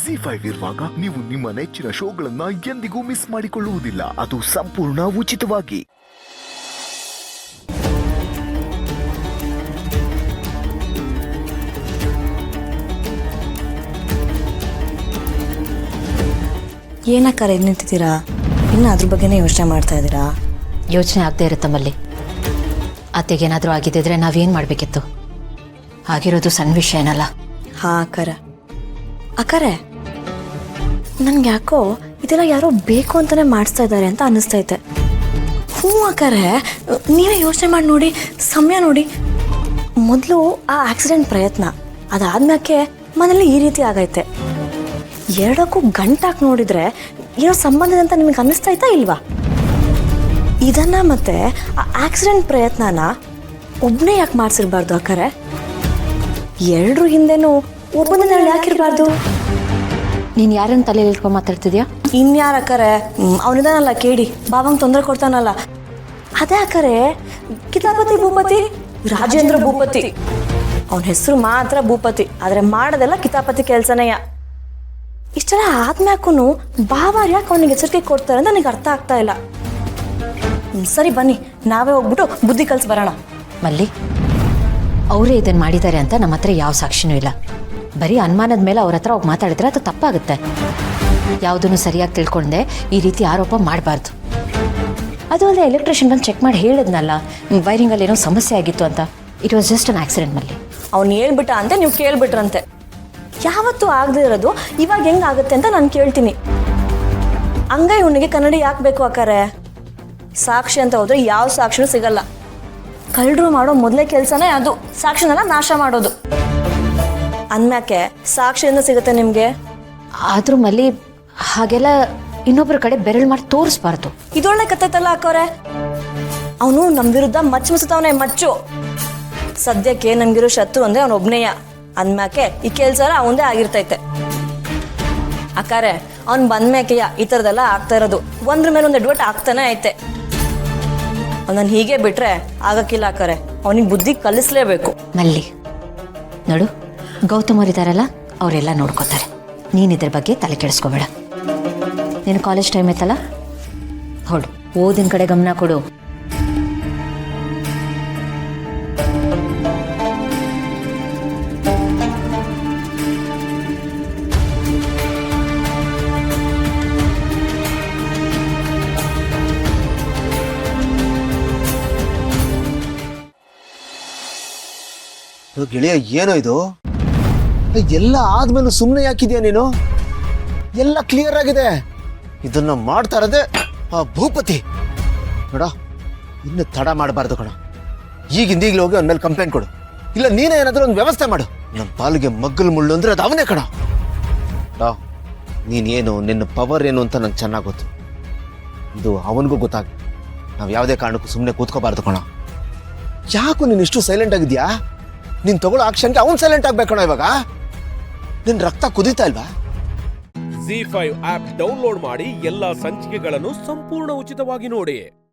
ಜಿ5 ಇರುವಾಗ ನೀವು ನಿಮ್ಮ ನೆಚ್ಚಿನ ಶೋಗಳನ್ನ ಎಂದಿಗೂ ಮಿಸ್ ಮಾಡಿಕೊಳ್ಳುವುದಿಲ್ಲ. ಅದು ಸಂಪೂರ್ಣ ಉಚಿತವಾಗಿ. ಏನಕ್ಕಾರ ಎಲ್ಲಿ ನಿಂತಿದ್ದೀರಾ? ಇನ್ನು ಅದ್ರ ಬಗ್ಗೆನೇ ಯೋಚನೆ ಮಾಡ್ತಾ ಇದ್ದೀರಾ? ಯೋಚನೆ ಆಗದೆ ಇರುತ್ತಮ್ಮಲ್ಲಿ. ಅತ್ತೆಗೇನಾದರೂ ಆಗಿದ್ದಿದ್ರೆ ನಾವೇನು ಮಾಡಬೇಕಿತ್ತು? ಆಗಿರೋದು ಸಣ್ಣ ವಿಷಯ ಏನಲ್ಲ. ಹಾ ಅಕ್ಕರೆ ನನ್ಗೆ ಯಾಕೋ ಇದೆಲ್ಲ ಯಾರೋ ಬೇಕು ಅಂತಾನೆ ಮಾಡಿಸ್ತಾ ಇದ್ದಾರೆ ಅಂತ ಅನ್ನಿಸ್ತೈತೆ. ಹ್ಞೂ ಅಕ್ಕರೆ, ನೀವೇ ಯೋಚನೆ ಮಾಡಿ ನೋಡಿ, ಸಮಯ ನೋಡಿ. ಮೊದಲು ಆ ಆಕ್ಸಿಡೆಂಟ್ ಪ್ರಯತ್ನ, ಅದಾದ್ಮೇಲೆ ಮನೇಲಿ ಈ ರೀತಿ ಆಗೈತೆ. ಎರಡಕ್ಕೂ ಗಂಟಾಕಿ ನೋಡಿದ್ರೆ ಏನೋ ಸಂಬಂಧ ಅಂತ ನಿಮಗೆ ಅನ್ನಿಸ್ತೈತಾ ಇಲ್ವಾ? ಇದನ್ನ ಮತ್ತೆ ಆ ಆಕ್ಸಿಡೆಂಟ್ ಪ್ರಯತ್ನನ ಒಬ್ಬನೇ ಯಾಕೆ ಮಾಡಿಸಿರ್ಬಾರ್ದು ಅಕ್ಕರೆ? ಎರಡ್ರ ಹಿಂದೆನೂ ಒಬ್ಬನ ಯಾಕಿರ್ಬಾರ್ದು? ನೀನು ಯಾರನ್ನ ತಲೆಯಲ್ಲಿ ಇಟ್ಕೊಂಡು ಮಾತಾಡ್ತಿದ್ಯಾ? ಇನ್ಯಾರ ಅಕ್ಕರೆ, ಅವನಿದಾನಲ್ಲ ಕೇಳಿ, ಬಾವಂಗೆ ತೊಂದರೆ ಕೊಡ್ತಾನಲ್ಲ, ಅದೇ ಅಕ್ಕರೆ ಕಿತಾಪತಿ ಭೂಪತಿ, ರಾಜೇಂದ್ರ ಭೂಪತಿ. ಅವನ ಹೆಸರು ಮಾತ್ರ ಭೂಪತಿ, ಆದ್ರೆ ಮಾಡೋದೆಲ್ಲ ಕಿತಾಪತಿ ಕೆಲ್ಸನಯ್ಯ. ಇಷ್ಟೆಲ್ಲ ಆದ್ಮ್ಯಾಕೂ ಬಾವಾರ್ ಯಾಕೆ ಅವನಿಗೆ ಎಚ್ಚರಿಕೆ ಕೊಡ್ತಾರೆ ಅಂತ ನನಗೆ ಅರ್ಥ ಆಗ್ತಾ ಇಲ್ಲ. ಸರಿ ಬನ್ನಿ, ನಾವೇ ಹೋಗ್ಬಿಟ್ಟು ಬುದ್ಧಿ ಕಲ್ಸಿ ಬರೋಣ. ಮಲ್ಲಿ, ಅವರೇ ಇದನ್ನು ಮಾಡಿದ್ದಾರೆ ಅಂತ ನಮ್ಮ ಹತ್ರ ಯಾವ ಸಾಕ್ಷಿನೂ ಇಲ್ಲ. ಬರೀ ಅನುಮಾನದ ಮೇಲೆ ಅವ್ರ ಹತ್ರ ಹೋಗಿ ಮಾತಾಡಿದ್ರೆ ಅದು ತಪ್ಪಾಗುತ್ತೆ. ಯಾವುದನ್ನು ಸರಿಯಾಗಿ ತಿಳ್ಕೊಂಡೆ ಈ ರೀತಿ ಆರೋಪ ಮಾಡಬಾರ್ದು. ಅದು ಅಲ್ಲದೆ ಎಲೆಕ್ಟ್ರಿಷಿಯನ್ ಬಂದು ಚೆಕ್ ಮಾಡಿ ಹೇಳಿದ್ನಲ್ಲ, ವೈರಿಂಗಲ್ಲಿ ಏನೋ ಸಮಸ್ಯೆ ಆಗಿತ್ತು ಅಂತ. It was just an accident. ಮಲ್ಲಿ, ಅವ್ನು ಹೇಳ್ಬಿಟ್ಟ ಅಂತ ನೀವು ಕೇಳ್ಬಿಟ್ರಂತೆ. ಯಾವತ್ತೂ ಆಗದೆ ಇರೋದು ಇವಾಗ ಹೆಂಗಾಗುತ್ತೆ ಅಂತ ನಾನು ಕೇಳ್ತೀನಿ. ಹಂಗ ಇವನಿಗೆ ಕನ್ನಡಿ ಯಾಕೆ ಬೇಕು ಅಕ್ಕಾರೆ? ಸಾಕ್ಷಿ ಅಂತ ಹೋದ್ರೆ ಯಾವ ಸಾಕ್ಷಿನೂ ಸಿಗಲ್ಲ. ಕಳ್ಳರು ಮಾಡೋ ಮೊದಲೇ ಕೆಲಸನೇ ಅದು, ಸಾಕ್ಷಿನೆಲ್ಲ ನಾಶ ಮಾಡೋದು. ಅಂದ್ಮ್ಯಾಕೆ ಸಾಕ್ಷಿಯಿಂದ ಸಿಗುತ್ತೆ ನಿಮಗೆ? ಆದರೂ ಮಲ್ಲಿ, ಹಾಗೆಲ್ಲ ಇನ್ನೊಬ್ಬರ ಕಡೆ ಬೆರಳು ಮಾಡಿ ತೋರಿಸ್ಬಾರ್ದು. ಇದೊಳ್ಳೆ ಕತ್ತೈತಲ್ಲ ಅಕ್ಕೋರೆ. ಅವನು ನಮ್ಮ ವಿರುದ್ಧ ಮಚ್ಚವನೇ ಮಚ್ಚು. ಸದ್ಯಕ್ಕೆ ನಮ್ಗಿರೋ ಶತ್ರು ಅಂದ್ರೆ ಅವನೊಬ್ನೇಯ. ಅಂದ್ಮ್ಯಾಕೆ ಈ ಕೆಲ್ಸ ಅವಂದೇ ಆಗಿರ್ತೈತೆ. ಅಕ್ಕಾರೆ, ಅವ್ನು ಬಂದ್ಮ್ಯಾಕೆಯ ಈ ಥರದೆಲ್ಲ ಆಗ್ತಾ ಇರೋದು. ಒಂದ್ರ ಮೇಲೆ ಒಂದು ಎಡ್ವಟ್ ಆಗ್ತಾನೆ ಐತೆ. ಅವನನ್ನು ಹೀಗೆ ಬಿಟ್ರೆ ಆಗಕ್ಕಿಲ್ಲ ಅಕ್ಕಾರೆ. ಅವನಿಗೆ ಬುದ್ಧಿ ಕಲಿಸ್ಲೇಬೇಕು. ಮಲ್ಲಿ ನೋಡು, ಗೌತಮ್ ಅವರಿದ್ದಾರಲ್ಲ, ಅವರೆಲ್ಲ ನೋಡ್ಕೋತಾರೆ. ನೀನು ಇದ್ರ ಬಗ್ಗೆ ತಲೆ ಕೆಡಿಸ್ಕೋಬೇಡ. ನೀನು ಕಾಲೇಜ್ ಟೈಮ್ ಐತಲ್ಲ, ಹೊಡು, ಓದಿನ ಕಡೆ ಗಮನ ಕೊಡು. ಗೆಳೆಯ, ಏನೋ ಇದು? ಎಲ್ಲ ಆದ್ಮೇಲೆ ಸುಮ್ಮನೆ ಯಾಕಿದ್ಯಾ ನೀನು? ಎಲ್ಲ ಕ್ಲಿಯರ್ ಆಗಿದೆ. ಇದನ್ನ ಮಾಡ್ತಾ ಇರೋದೇ ಆ ಭೂಪತಿ. ನೋಡ, ಇನ್ನು ತಡ ಮಾಡಬಾರ್ದು ಕಣ. ಈಗಿಂದೀಗ್ಲೇ ಹೋಗಿ ಅವನ ಮೇಲೆ ಕಂಪ್ಲೇಂಟ್ ಕೊಡು. ಇಲ್ಲ ನೀನೇ ಏನಾದ್ರೂ ಒಂದು ವ್ಯವಸ್ಥೆ ಮಾಡು. ನಮ್ಮ ಪಾಲಿಗೆ ಮಗ್ಗಲ್ ಮುಳ್ಳು ಅಂದ್ರೆ ಅದು ಅವನೇ ಕಣ. ನೀನೇನು, ನಿನ್ನ ಪವರ್ ಏನು ಅಂತ ನಂಗೆ ಚೆನ್ನಾಗಿ ಗೊತ್ತು. ಇದು ಅವನಿಗೂ ಗೊತ್ತಾಗ. ನಾವು ಯಾವುದೇ ಕಾರಣಕ್ಕೂ ಸುಮ್ಮನೆ ಕೂತ್ಕೋಬಾರ್ದು ಕಣ. ಯಾಕೋ ನೀನು ಇಷ್ಟು ಸೈಲೆಂಟ್ ಆಗಿದ್ಯಾ? ನೀನ್ ತಗೊಳ್ಳೋ ಆಕ್ಷನ್ಗೆ ಅವ್ನು ಸೈಲೆಂಟ್ ಆಗ್ಬೇಕಣ. ಇವಾಗ ನಿನ್ ರಕ್ತ ಕುದೀತಾ ಇಲ್ವಾ? ಜಿ5 ಆಪ್ ಡೌನ್ಲೋಡ್ ಮಾಡಿ ಎಲ್ಲಾ ಸಂಚಿಕೆಗಳನ್ನು ಸಂಪೂರ್ಣ ಉಚಿತವಾಗಿ ನೋಡಿ.